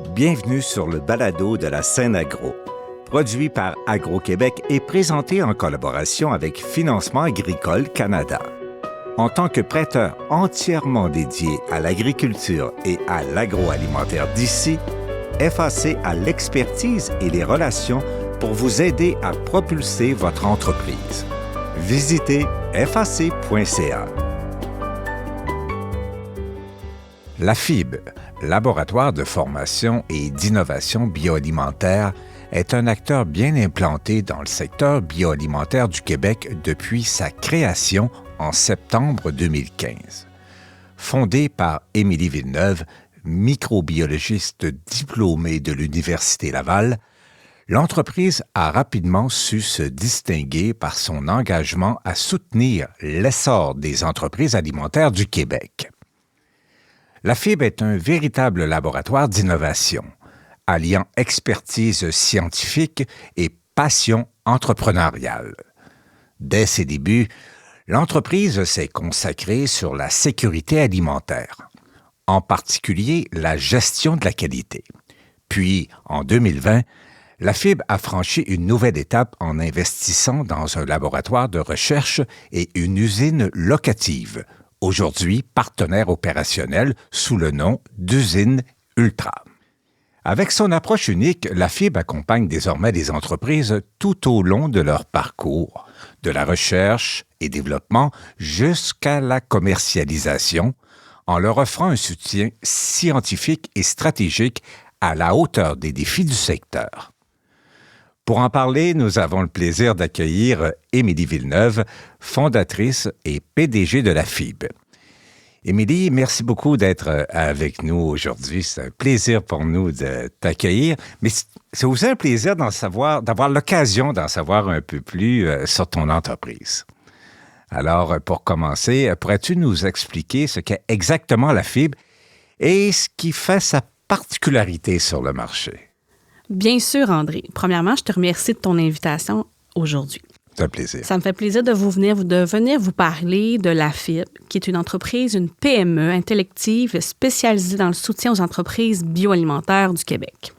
Bienvenue sur le balado de la scène agro, produit par Agro-Québec et présenté en collaboration avec Financement agricole Canada. En tant que prêteur entièrement dédié à l'agriculture et à l'agroalimentaire d'ici, FAC a l'expertise et les relations pour vous aider à propulser votre entreprise. Visitez fac.ca. La FIB, Laboratoire de formation et d'innovation bioalimentaire, est un acteur bien implanté dans le secteur bioalimentaire du Québec depuis sa création en septembre 2015. Fondée par Émilie Villeneuve, microbiologiste diplômée de l'Université Laval, l'entreprise a rapidement su se distinguer par son engagement à soutenir l'essor des entreprises alimentaires du Québec. La FIB est un véritable laboratoire d'innovation, alliant expertise scientifique et passion entrepreneuriale. Dès ses débuts, l'entreprise s'est consacrée sur la sécurité alimentaire, en particulier la gestion de la qualité. Puis, en 2020, la FIB a franchi une nouvelle étape en investissant dans un laboratoire de recherche et une usine locative, aujourd'hui partenaire opérationnel sous le nom d'Usine Ultra. Avec son approche unique, la FIB accompagne désormais les entreprises tout au long de leur parcours, de la recherche et développement jusqu'à la commercialisation, en leur offrant un soutien scientifique et stratégique à la hauteur des défis du secteur. Pour en parler, nous avons le plaisir d'accueillir Émilie Villeneuve, fondatrice et PDG de la FIB. Émilie, merci beaucoup d'être avec nous aujourd'hui. C'est un plaisir pour nous de t'accueillir, mais c'est aussi un plaisir d'avoir l'occasion d'en savoir un peu plus sur ton entreprise. Alors, pour commencer, pourrais-tu nous expliquer ce qu'est exactement la FIB et ce qui fait sa particularité sur le marché? Bien sûr, André. Premièrement, je te remercie de ton invitation aujourd'hui. C'est un plaisir. Ça me fait plaisir de venir vous parler de la FIB, qui est une entreprise, une PME intellective spécialisée dans le soutien aux entreprises bioalimentaires du Québec.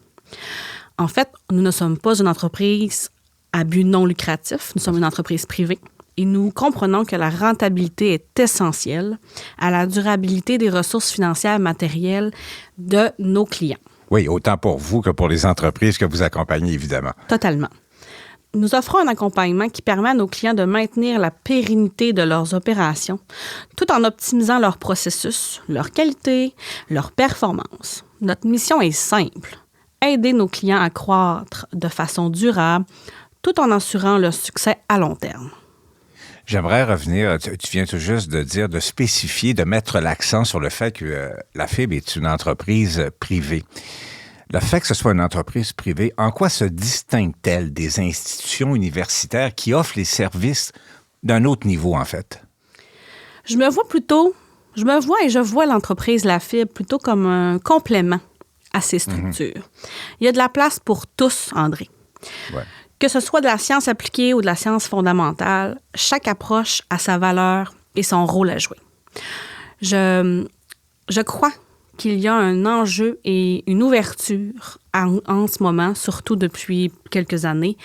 En fait, nous ne sommes pas une entreprise à but non lucratif, nous sommes une entreprise privée et nous comprenons que la rentabilité est essentielle à la durabilité des ressources financières matérielles de nos clients. Oui, autant pour vous que pour les entreprises que vous accompagnez, évidemment. Totalement. Nous offrons un accompagnement qui permet à nos clients de maintenir la pérennité de leurs opérations, tout en optimisant leur processus, leur qualité, leur performance. Notre mission est simple, aider nos clients à croître de façon durable, tout en assurant leur succès à long terme. J'aimerais revenir, tu viens tout juste de spécifier, de mettre l'accent sur le fait que la FIB est une entreprise privée. Le fait que ce soit une entreprise privée, en quoi se distingue-t-elle des institutions universitaires qui offrent les services d'un autre niveau, en fait? Je vois l'entreprise La FIB plutôt comme un complément à ces structures. Il y a de la place pour tous, André. Ouais. Que ce soit de la science appliquée ou de la science fondamentale, chaque approche a sa valeur et son rôle à jouer. Je crois qu'il y a un enjeu et une ouverture en ce moment, surtout depuis quelques années,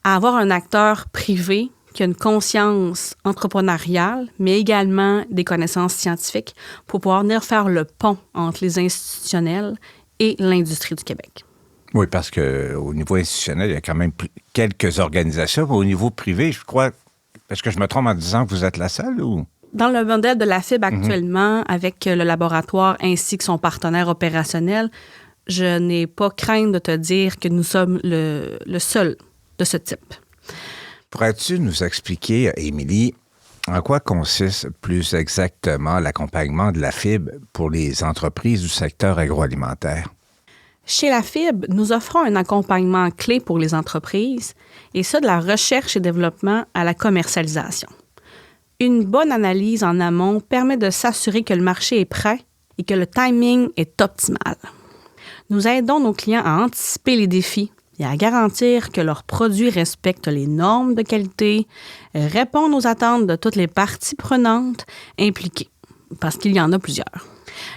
à avoir un acteur privé qui a une conscience entrepreneuriale, mais également des connaissances scientifiques pour pouvoir venir faire le pont entre les institutionnels et l'industrie du Québec. Oui, parce qu'au niveau institutionnel, il y a quand même quelques organisations. Au niveau privé, je crois, est-ce que je me trompe en disant que vous êtes la seule ou? Dans le modèle de la FIB actuellement, avec le laboratoire ainsi que son partenaire opérationnel, je n'ai pas crainte de te dire que nous sommes le seul de ce type. Pourrais-tu nous expliquer, Émilie, en quoi consiste plus exactement l'accompagnement de la FIB pour les entreprises du secteur agroalimentaire? Chez la FIB, nous offrons un accompagnement clé pour les entreprises, et ça de la recherche et développement à la commercialisation. Une bonne analyse en amont permet de s'assurer que le marché est prêt et que le timing est optimal. Nous aidons nos clients à anticiper les défis et à garantir que leurs produits respectent les normes de qualité, répondent aux attentes de toutes les parties prenantes impliquées, parce qu'il y en a plusieurs.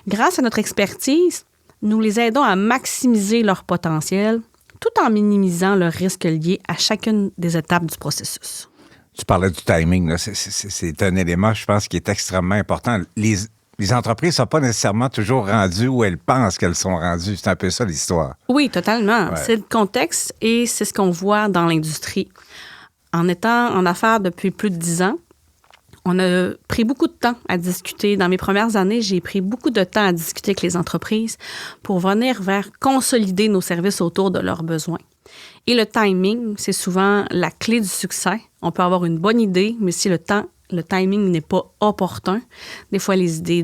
Grâce à notre expertise, nous les aidons à maximiser leur potentiel tout en minimisant le risque lié à chacune des étapes du processus. Tu parlais du timing, là. C'est un élément, je pense, qui est extrêmement important. Les entreprises ne sont pas nécessairement toujours rendues où elles pensent qu'elles sont rendues. C'est un peu ça l'histoire. Oui, totalement. Ouais. C'est le contexte et c'est ce qu'on voit dans l'industrie. En étant en affaires depuis plus de 10 ans, on a pris beaucoup de temps à discuter. Dans mes premières années, j'ai pris beaucoup de temps à discuter avec les entreprises pour venir vers consolider nos services autour de leurs besoins. Et le timing, c'est souvent la clé du succès. On peut avoir une bonne idée, mais si le timing n'est pas opportun, des fois, les idées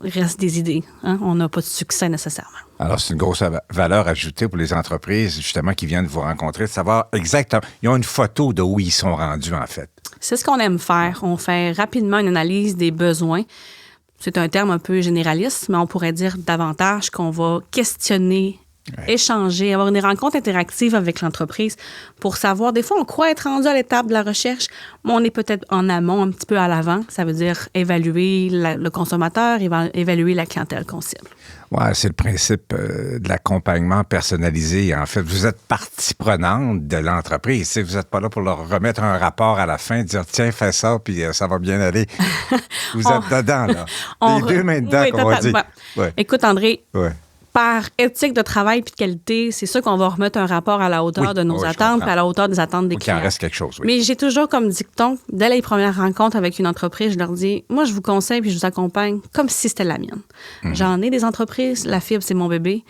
restent des idées. Hein? On n'a pas de succès nécessairement. Alors, c'est une grosse valeur ajoutée pour les entreprises, justement, qui viennent vous rencontrer, de savoir exactement. Ils ont une photo de où ils sont rendus, en fait. C'est ce qu'on aime faire. On fait rapidement une analyse des besoins. C'est un terme un peu généraliste, mais on pourrait dire davantage qu'on va questionner, échanger, avoir une rencontre interactive avec l'entreprise pour savoir, des fois, on croit être rendu à l'étape de la recherche, mais on est peut-être en amont, un petit peu à l'avant. Ça veut dire évaluer le consommateur, évaluer la clientèle qu'on cible. Oui, c'est le principe de l'accompagnement personnalisé. En fait, vous êtes partie prenante de l'entreprise. Vous n'êtes pas là pour leur remettre un rapport à la fin, dire « Tiens, fais ça, puis ça va bien aller. » Vous êtes dedans, là. Les deux mains dedans, oui, qu'on va dire. Ouais. Écoute, André, ouais. Par éthique de travail et de qualité, c'est sûr qu'on va remettre un rapport à la hauteur de nos attentes et à la hauteur des attentes des clients. Qu'il en reste quelque chose, oui. Mais j'ai toujours comme dicton, dès les premières rencontres avec une entreprise, je leur dis, moi, je vous conseille puis je vous accompagne comme si c'était la mienne. J'en ai des entreprises, la fibre, c'est mon bébé.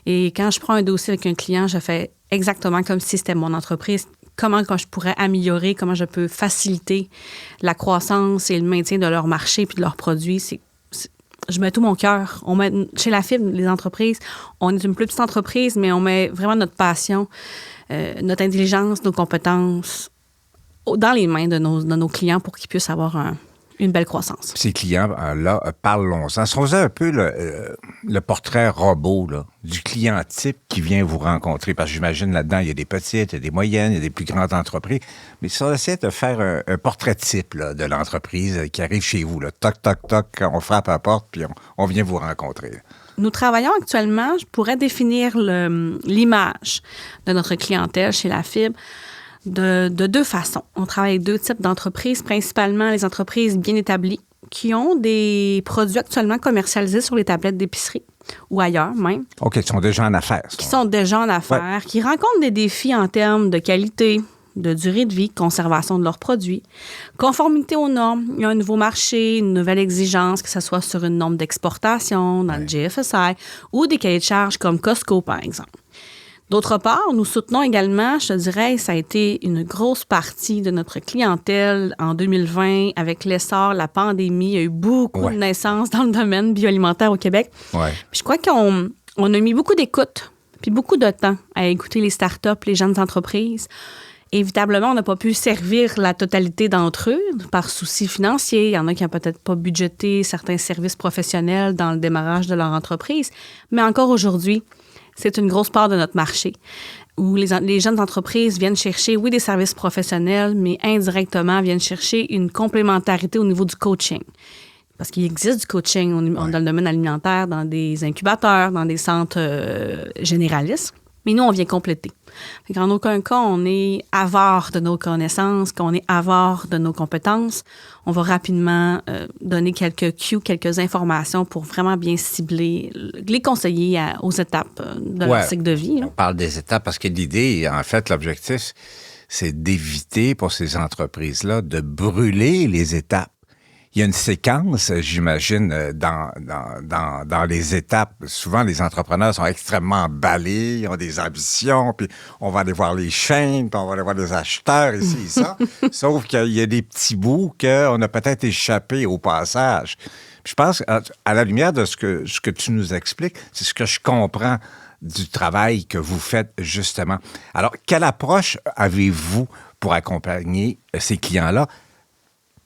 Et quand je prends un dossier avec un client, je fais exactement comme si c'était mon entreprise. Comment je pourrais améliorer, comment je peux faciliter la croissance et le maintien de leur marché puis de leurs produits. Je mets tout mon cœur. Chez la fibre, les entreprises, on est une plus petite entreprise, mais on met vraiment notre passion, notre intelligence, nos compétences dans les mains de nos clients pour qu'ils puissent avoir une belle croissance. Ces clients-là, parlons-en. Si on faisait un peu le portrait robot là, du client type qui vient vous rencontrer, parce que j'imagine là-dedans, il y a des petites, il y a des moyennes, il y a des plus grandes entreprises, mais si on essaie de faire un portrait type là, de l'entreprise qui arrive chez vous, là, toc, toc, toc, on frappe à la porte, puis on vient vous rencontrer. Nous travaillons actuellement, je pourrais définir l'image de notre clientèle chez la fibre de deux façons. On travaille avec deux types d'entreprises, principalement les entreprises bien établies qui ont des produits actuellement commercialisés sur les tablettes d'épicerie ou ailleurs même. OK, qui sont déjà en affaires. Qui sont déjà en affaires, qui rencontrent des défis en termes de qualité, de durée de vie, conservation de leurs produits, conformité aux normes. Il y a un nouveau marché, une nouvelle exigence, que ce soit sur une norme d'exportation, dans le GFSI, ou des cahiers de charges comme Costco, par exemple. D'autre part, nous soutenons également, je te dirais, ça a été une grosse partie de notre clientèle en 2020 avec l'essor, la pandémie. Il y a eu beaucoup de naissances dans le domaine bioalimentaire au Québec. Ouais. Puis je crois qu'on a mis beaucoup d'écoute puis beaucoup de temps à écouter les startups, les jeunes entreprises. Évitablement, on n'a pas pu servir la totalité d'entre eux par souci financier. Il y en a qui n'ont peut-être pas budgété certains services professionnels dans le démarrage de leur entreprise. Mais encore aujourd'hui, c'est une grosse part de notre marché où les jeunes entreprises viennent chercher, oui, des services professionnels, mais indirectement viennent chercher une complémentarité au niveau du coaching. Parce qu'il existe du coaching dans le domaine alimentaire, dans des incubateurs, dans des centres généralistes. Mais nous, on vient compléter. En aucun cas, on est avare de nos connaissances, qu'on est avare de nos compétences. On va rapidement donner quelques cues, quelques informations pour vraiment bien cibler, les conseiller aux étapes de leur cycle de vie. On parle des étapes parce que l'idée, en fait, l'objectif, c'est d'éviter pour ces entreprises-là de brûler les étapes. Il y a une séquence, j'imagine, dans les étapes. Souvent, les entrepreneurs sont extrêmement emballés, ils ont des ambitions, puis on va aller voir les chaînes, puis on va aller voir les acheteurs, ici et ça. Sauf qu'il y a des petits bouts qu'on a peut-être échappé au passage. Puis je pense, à la lumière de ce que tu nous expliques, c'est ce que je comprends du travail que vous faites, justement. Alors, quelle approche avez-vous pour accompagner ces clients-là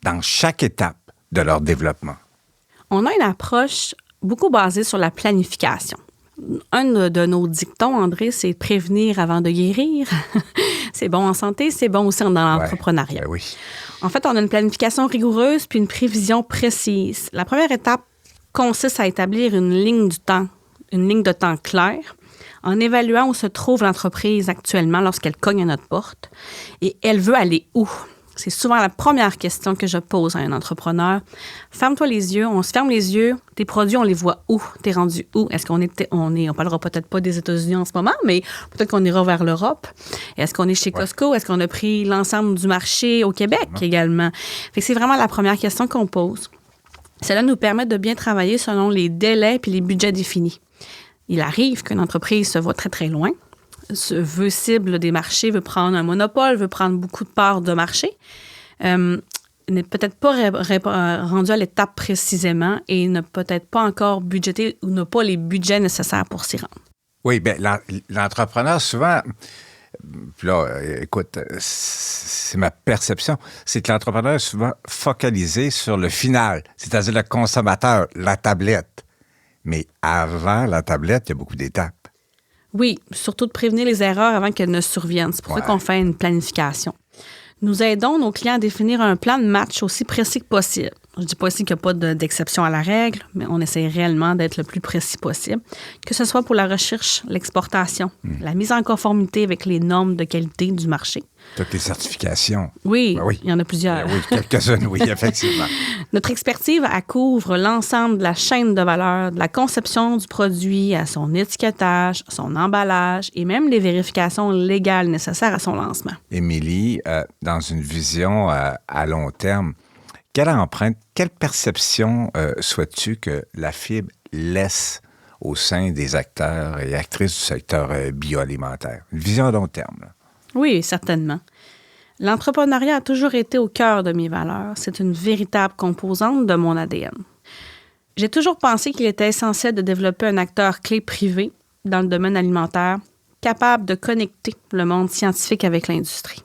dans chaque étape de leur développement? On a une approche beaucoup basée sur la planification. Un de nos dictons, André, c'est prévenir avant de guérir. C'est bon en santé, c'est bon aussi dans l'entrepreneuriat. Ben oui. En fait, on a une planification rigoureuse puis une prévision précise. La première étape consiste à établir une ligne du temps une ligne de temps claire en évaluant où se trouve l'entreprise actuellement lorsqu'elle cogne à notre porte et elle veut aller où. C'est souvent la première question que je pose à un entrepreneur. Ferme-toi les yeux, on se ferme les yeux, tes produits, on les voit où? T'es rendu où? Est-ce on parlera peut-être pas des États-Unis en ce moment, mais peut-être qu'on ira vers l'Europe. Est-ce qu'on est chez Costco? Est-ce qu'on a pris l'ensemble du marché au Québec également? Fait que c'est vraiment la première question qu'on pose. Cela nous permet de bien travailler selon les délais et les budgets définis. Il arrive qu'une entreprise se voit très, très loin, veut cible des marchés, veut prendre un monopole, veut prendre beaucoup de parts de marché, n'est peut-être pas rendu à l'étape précisément et n'a peut-être pas encore budgété ou n'a pas les budgets nécessaires pour s'y rendre. Oui, bien, l'entrepreneur, souvent, puis là, écoute, c'est ma perception, c'est que l'entrepreneur est souvent focalisé sur le final, c'est-à-dire le consommateur, la tablette. Mais avant la tablette, il y a beaucoup d'étapes. Oui, surtout de prévenir les erreurs avant qu'elles ne surviennent. C'est pour ça qu'on fait une planification. Nous aidons nos clients à définir un plan de match aussi précis que possible. Je ne dis pas ici qu'il n'y a pas d'exception à la règle, mais on essaie réellement d'être le plus précis possible, que ce soit pour la recherche, l'exportation, la mise en conformité avec les normes de qualité du marché. Toutes les certifications. Oui, il y en a plusieurs. Oui, quelques-unes, oui, effectivement. Notre expertise, elle couvre l'ensemble de la chaîne de valeur, de la conception du produit à son étiquetage, son emballage et même les vérifications légales nécessaires à son lancement. Émilie, dans une vision à long terme, quelle empreinte, quelle perception souhaites-tu que la fibre laisse au sein des acteurs et actrices du secteur bioalimentaire? Une vision à long terme, là. Oui, certainement. L'entrepreneuriat a toujours été au cœur de mes valeurs. C'est une véritable composante de mon ADN. J'ai toujours pensé qu'il était essentiel de développer un acteur clé privé dans le domaine alimentaire, capable de connecter le monde scientifique avec l'industrie.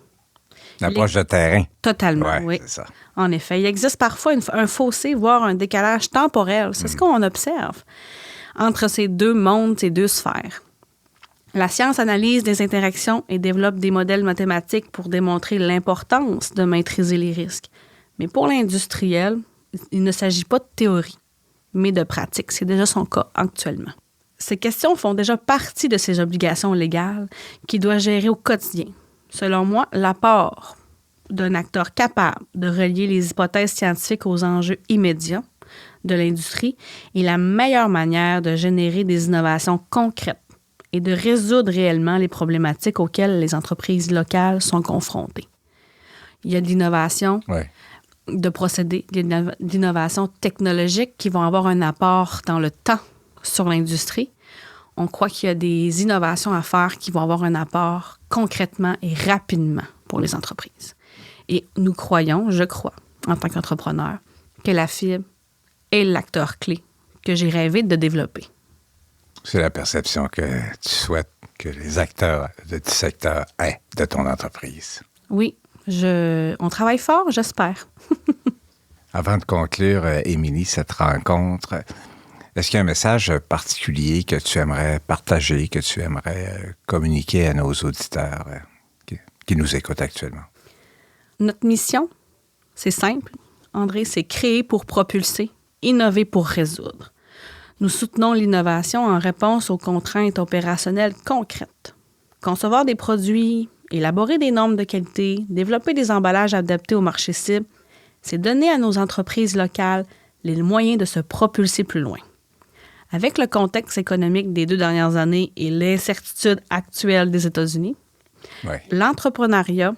L'approche de terrain. Totalement, oui. C'est ça. En effet, il existe parfois un fossé, voire un décalage temporel. C'est ce qu'on observe entre ces deux mondes, ces deux sphères. La science analyse des interactions et développe des modèles mathématiques pour démontrer l'importance de maîtriser les risques. Mais pour l'industriel, il ne s'agit pas de théorie, mais de pratique. C'est déjà son cas actuellement. Ces questions font déjà partie de ses obligations légales qu'il doit gérer au quotidien. Selon moi, l'apport d'un acteur capable de relier les hypothèses scientifiques aux enjeux immédiats de l'industrie est la meilleure manière de générer des innovations concrètes et de résoudre réellement les problématiques auxquelles les entreprises locales sont confrontées. Il y a de l'innovation, de procédés, de l'innovation technologique qui vont avoir un apport dans le temps sur l'industrie. On croit qu'il y a des innovations à faire qui vont avoir un apport concrètement et rapidement pour les entreprises. Et nous croyons, je crois, en tant qu'entrepreneur, que la fibre est l'acteur clé que j'ai rêvé de développer. C'est la perception que tu souhaites que les acteurs du secteur aient de ton entreprise. Oui, on travaille fort, j'espère. Avant de conclure, Émilie, cette rencontre, est-ce qu'il y a un message particulier que tu aimerais partager, que tu aimerais communiquer à nos auditeurs qui nous écoutent actuellement? Notre mission, c'est simple, André, c'est créer pour propulser, innover pour résoudre. Nous soutenons l'innovation en réponse aux contraintes opérationnelles concrètes. Concevoir des produits, élaborer des normes de qualité, développer des emballages adaptés au marché cible, c'est donner à nos entreprises locales les moyens de se propulser plus loin. Avec le contexte économique des 2 dernières années et l'incertitude actuelle des États-Unis, l'entrepreneuriat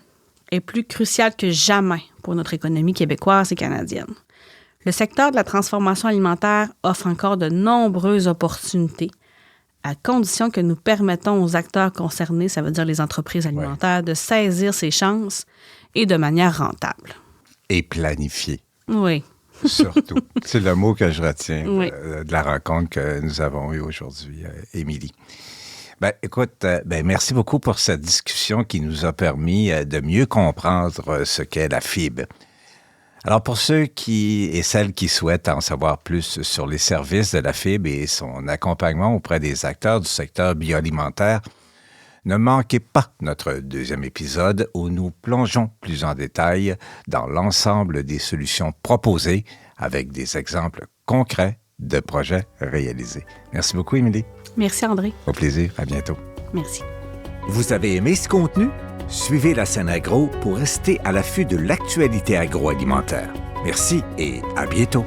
est plus crucial que jamais pour notre économie québécoise et canadienne. Le secteur de la transformation alimentaire offre encore de nombreuses opportunités à condition que nous permettons aux acteurs concernés, ça veut dire les entreprises alimentaires, de saisir ces chances et de manière rentable. Et planifier. Oui. Surtout. C'est le mot que je retiens de la rencontre que nous avons eue aujourd'hui, Émilie. Écoute, merci beaucoup pour cette discussion qui nous a permis de mieux comprendre ce qu'est la fibre. Alors, pour ceux et celles qui souhaitent en savoir plus sur les services de la fibre et son accompagnement auprès des acteurs du secteur bioalimentaire, ne manquez pas notre 2e épisode où nous plongeons plus en détail dans l'ensemble des solutions proposées avec des exemples concrets de projets réalisés. Merci beaucoup, Émilie. Merci, André. Au plaisir. À bientôt. Merci. Vous avez aimé ce contenu? Suivez la scène agro pour rester à l'affût de l'actualité agroalimentaire. Merci et à bientôt.